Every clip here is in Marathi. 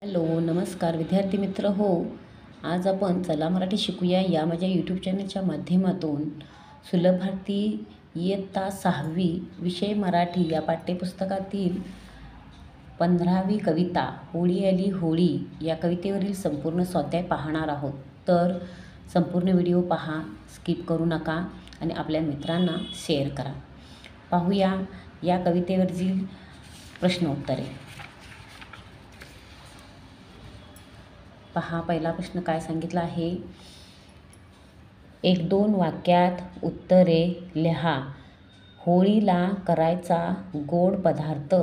हॅलो नमस्कार विद्यार्थी मित्र हो. आज आपण चला मराठी शिकूया या माझ्या यूट्यूब चॅनलच्या माध्यमातून सुलभ भारती इयत्ता 6वी विषय मराठी या पाठ्यपुस्तकातील 15वी कविता होळी आली होळी या कवितेवरील संपूर्ण स्वाध्याय पाहणार आहोत. तर संपूर्ण व्हिडिओ पहा, स्किप करू नका आणि आपल्या मित्रांना शेअर करा. पाहूया या कवितेवरील प्रश्नोत्तरे. पहा, पहिला प्रश्न काय सांगितला आहे. 1-2 वाक्यात उत्तरे लिहा. होळीला करायचा गोड पदार्थ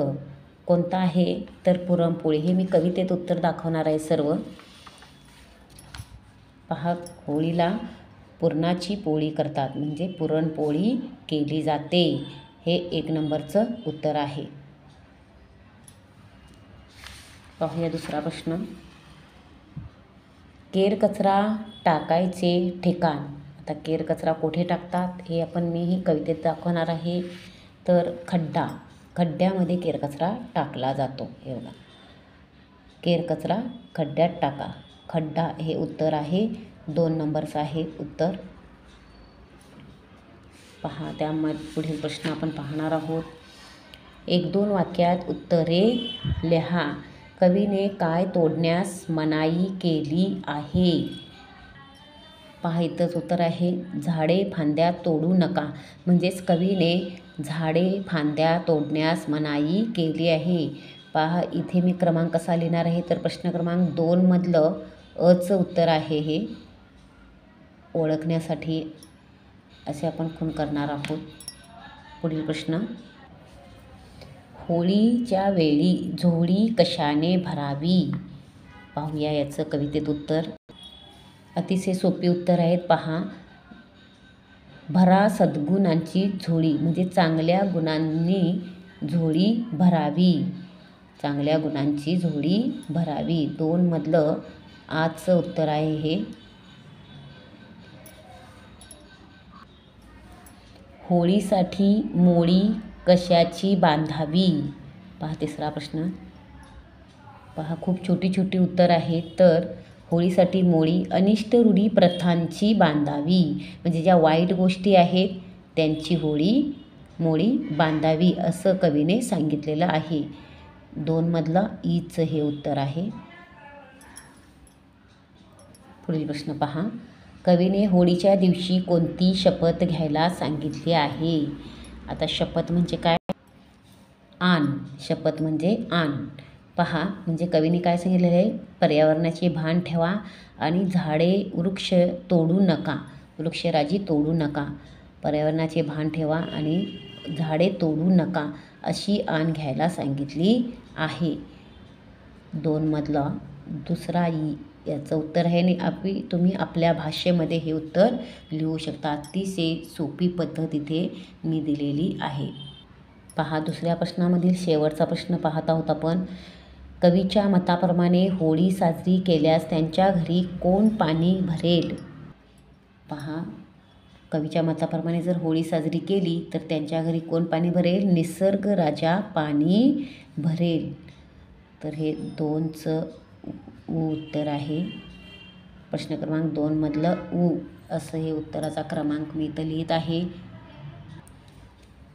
कोणता आहे? तर पुरणपोळी. हे मी कवितेत उत्तर दाखवणार आहे सर्व. पहा, होळीला पुरणाची पोळी करतात म्हणजे पुरणपोळी केली जाते. हे 1 नंबरचं उत्तर आहे. पाहूया दुसरा प्रश्न. केर कचरा टाकायचे ठिकाण. आता केर कचरा कुठे टाकतात हे मीही कवितेत दाखवणार आहे. तर खड्ड्यामध्ये केर कचरा टाकला जातो. हे बघा, केर कचरा खड्ड्यात टाका. खड्डा हे उत्तर आहे. 2 नंबरचं आहे उत्तर. पहा, त्यामध्ये पुढील प्रश्न आपण पाहणार आहोत. 1-2 वाक्यात उत्तरे लिहा. कवीने काय तोडण्यास मनाई केली आहे? पहा, इथंच उत्तर आहे. झाडे फांद्या तोडू नका. म्हणजेच कवीने झाडे फांद्या तोडण्यास मनाई केली आहे. पहा, इथे मी क्रमांक कसा लिहिणार आहे तर प्रश्न क्रमांक 2 मधलं अचं उत्तर आहे. हे ओळखण्यासाठी असे आपण खूण करणार आहोत. पुढील प्रश्न. होळीच्या वेळी झोळी कशाने भरावी? पाहूया याचं कवितेत उत्तर. अतिशय सोपी उत्तर आहेत. पहा, भरा सद्गुणांची झोळी म्हणजे चांगल्या गुणांनी झोळी भरावी. चांगल्या गुणांची झोळी भरावी. 2 मधलं आजचं उत्तर आहे हे. होळीसाठी मोळी कशाची बांधावी? पहा, तिसरा प्रश्न. पहा, खूप छोटी छोटी उत्तर आहेत. तर होळीसाठी मोळी अनिष्ट रूढी प्रथांची बांधावी म्हणजे ज्या वाईट गोष्टी आहेत त्यांची मोळी बांधावी असं कवीने सांगितलेलं आहे. 2 मधलं ईचं हे उत्तर आहे. पुढील प्रश्न पहा. कवीने होळीच्या दिवशी कोणती शपथ घ्यायला सांगितली आहे? आता शपथ म्हणजे काय? आण. शपथ म्हणजे आण. पहा, म्हणजे कवीने काय सांगितलेलं आहे? पर्यावरणाचे भान ठेवा आणि वृक्ष तोडू नका. वृक्षराजी तोडू नका. पर्यावरणाचे भान ठेवा आणि झाडे तोडू नका अशी आण घ्यायला सांगितली आहे. 2 मधला दुसरा याचं उत्तर आहे. आणि तुम्ही आपल्या भाषेमध्ये हे उत्तर लिहू शकता. अतिशय सोपी पद्धत इथे मी दिलेली आहे. पहा, दुसऱ्या प्रश्नामधील शेवटचा प्रश्न पाहत आहोत आपण. कवीच्या मताप्रमाणे होळी साजरी केल्यास त्यांच्या घरी कोण पाणी भरेल? पहा, कवीच्या मताप्रमाणे जर होळी साजरी केली तर त्यांच्या घरी कोण पाणी भरेल? निसर्ग राजा पाणी भरेल. तर हे 2चं उत्तर आहे. प्रश्न क्रमांक 2 मधलं असं हे उत्तराचा क्रमांक मी इथं लिहित आहे.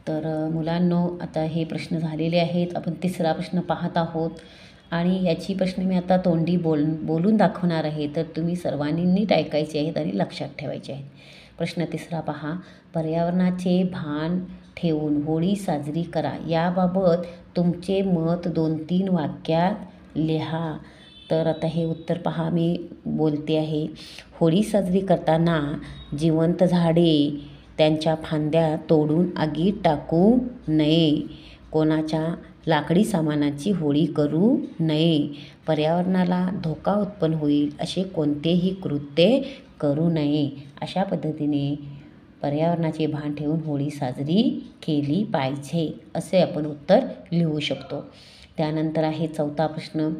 तर मुलांनो, आता हे प्रश्न झालेले आहेत. आपण तिसरा प्रश्न पाहत आहोत आणि याची प्रश्न मी आता तोंडी बोलून दाखवणार आहे. तर तुम्ही सर्वांनी नीट ऐकायचे आहेत आणि लक्षात ठेवायचे आहेत. प्रश्न तिसरा पहा. पर्यावरणाचे भान ठेवून होळी साजरी करा. याबाबत तुमचे मत 2-3 वाक्यात लिहा. तर आता हे उत्तर पहा, मी बोलते आहे. होळी साजरी करताना जिवंत झाडे त्यांच्या फांद्या तोडून आगीत टाकू नये. कोणाच्या लाकडी सामानाची होळी करू नये. पर्यावरणाला धोका उत्पन्न होईल असे कोणतेही कृत्य करू नये. अशा पद्धतीने पर्यावरणाचे भान ठेवून होळी साजरी केली पाहिजे असे आपण उत्तर लिहू शकतो. त्यानंतर आहे 4था प्रश्न.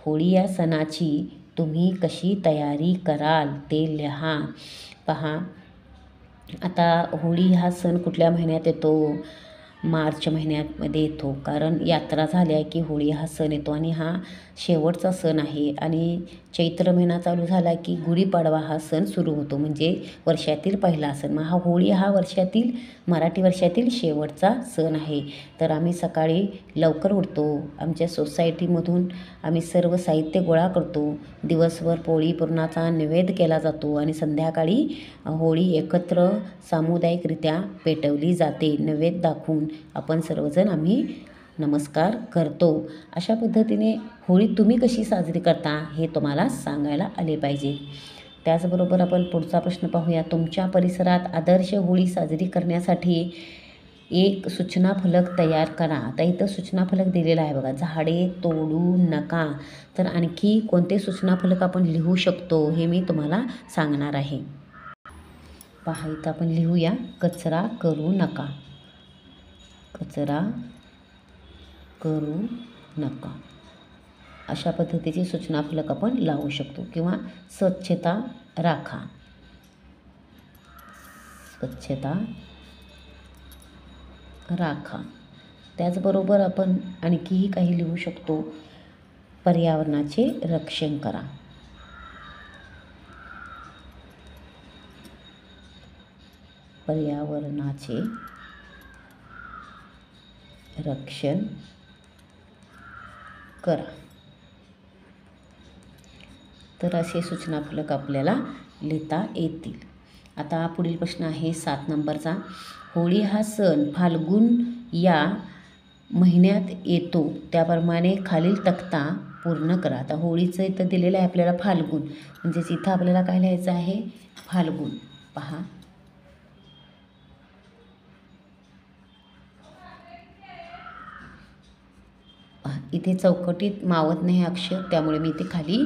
होळी या सणाची तुम्ही कशी तयारी कराल ते लिहा. पहा, आता होळी हा सण कुठल्या महिन्यात येतो? मार्च महिन्यामध्ये येतो, कारण यात्रा झाल्या की होळी हा सण येतो आणि हा शेवटचा सण आहे. आणि चैत्र महिना चालू झाला की गुढीपाडवा हा सण सुरू होतो, म्हणजे वर्षातील पहिला सण. मग होळी हा मराठी वर्षातील शेवटचा सण आहे. तर आम्ही सकाळी लवकर उठतो, आमच्या सोसायटीमधून आम्ही सर्व साहित्य गोळा करतो, दिवसभर पोळी पुरणाचा नैवेद्य केला जातो आणि संध्याकाळी होळी एकत्र सामुदायिकरित्या पेटवली जाते. नैवेद्य दाखवून आपण सर्वजण आम्ही नमस्कार करतो. अशा पद्धतीने होळी तुम्ही कशी साजरी करता हे तुम्हाला सांगायला आले पाहिजे. त्याचबरोबर आपण पुढचा प्रश्न पाहूया. तुमच्या परिसरात आदर्श होळी साजरी करण्यासाठी एक सूचना फलक तयार करा. आता इथं सूचना फलक दिलेला आहे बघा, झाडे तोडू नका. तर आणखी कोणते सूचना फलक आपण लिहू शकतो हे मी तुम्हाला सांगणार आहे. पहा इथं आपण लिहूया, कचरा करू नका. कचरा करू नका अशा पद्धतीचे सूचना फलक आपण लावू शकतो. किंवा स्वच्छता राखा. स्वच्छता राखा. त्याचबरोबर आपण आणखीही काही लिहू शकतो, पर्यावरणाचे रक्षण करा. पर्यावरणाचे रक्षण करा. तर असे सूचना फलक आपल्याला लिहिता येतील. आता पुढील प्रश्न आहे 7 नंबरचा. होळी हा सण फाल्गुन या महिन्यात येतो, त्याप्रमाणे खालील तक्ता पूर्ण करा. आता होळीचं इथं दिलेलं आहे आपल्याला फाल्गुन, म्हणजेच इथं आपल्याला काय लिहायचं आहे, फाल्गुन. पहा इथे चौकटीत मावत नाही अक्षर, त्यामुळे मी इथे खाली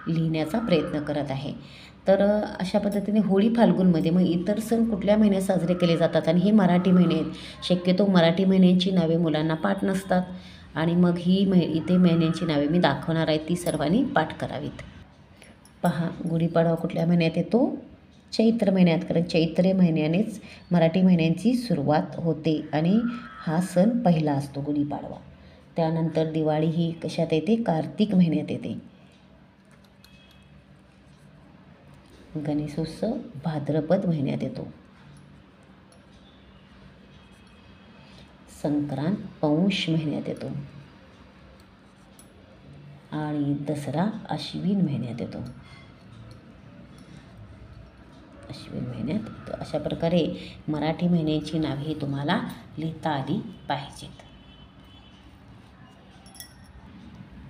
लिहिण्याचा प्रयत्न करत आहे. तर अशा पद्धतीने होळी फाल्गुनमध्ये. मग इतर सण कुठल्या महिन्यात साजरे केले जातात, आणि हे मराठी महिने आहेत. शक्यतो मराठी महिन्यांची नावे मुलांना पाठ नसतात, आणि मग इथे महिन्यांची नावे मी दाखवणार आहे, ती सर्वांनी पाठ करावीत. पहा गुढीपाडवा कुठल्या महिन्यात येतो, चैत्र महिन्यात, कारण चैत्र महिन्यानेच मराठी महिन्यांची सुरुवात होते आणि हा सण पहिला असतो गुढीपाडवा. त्यानंतर दिवाळी ही कशात येते, कार्तिक महिन्यात येते. गणेशोत्सव भाद्रपद महिन्यात येतो. संक्रांत पौष महिन्यात येतो आणि दसरा अश्विन महिन्यात येतो. अश्विन महिन्यात येतो. अशा प्रकारे मराठी महिन्यांची नावे तुम्हाला लिहिता आली पाहिजेत.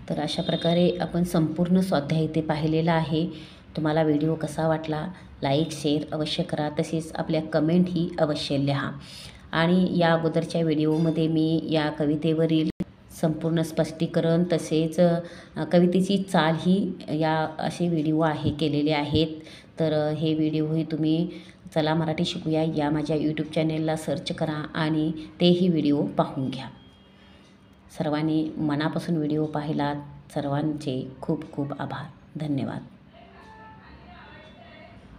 तर अशा प्रकारे आपण संपूर्ण स्वाध्याय इथे पाहिलेला आहे. तुम्हाला व्हिडिओ कसा वाटला, लाईक शेअर अवश्य करा, तसेच आपल्या कमेंटही अवश्य लिहा. आणि या अगोदरच्या व्हिडिओमध्ये मी या कवितेवरील संपूर्ण स्पष्टीकरण, तसेच कवितेची चाल ही या असे व्हिडिओ केलेले आहेत. तर हे व्हिडिओही तुम्ही चला मराठी शिकूया या माझ्या यूट्यूब चॅनेलला सर्च करा आणि तेही व्हिडिओ पाहून घ्या. सर्वांनी मनापासून व्हिडिओ पाहिलात, सर्वांचे खूप खूप आभार. धन्यवाद.